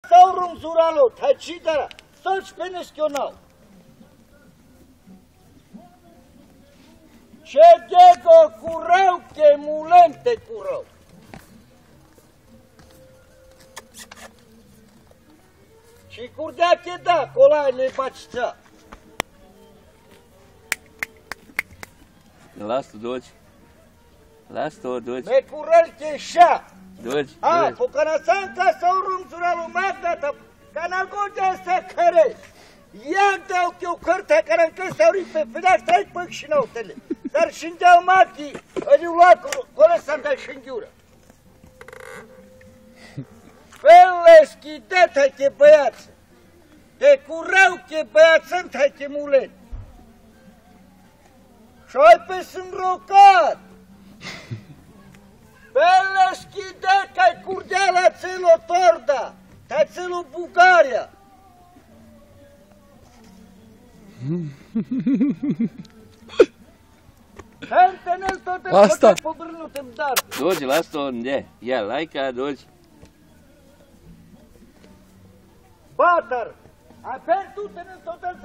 Saurum zuralo, tachidara, soch peneskional. Chegego curau que mulente curau. Și curdea che da, colai le bacita. Lasă, duci. Lasă-o, duci. Me curăl che șa. Duci, A, duci. focanasan ca saurum zuralo magda, canalgoja să care. Ia dau că o cărtă care încă sauri pe fedac trei păc și nautele. Dar și-ndeau machi, îi lua cole să-mi dai și-nghiură. Fele schideta che băiață. De curau che băiață hai che mulen. Și-ai pe sunt rocat. Fele schideta-i curdea la țelo torda. Ta țelo Bulgaria. Asta. Duci, lasă-o unde? Ia, laica, duci. Batar, aperto tu tenendo total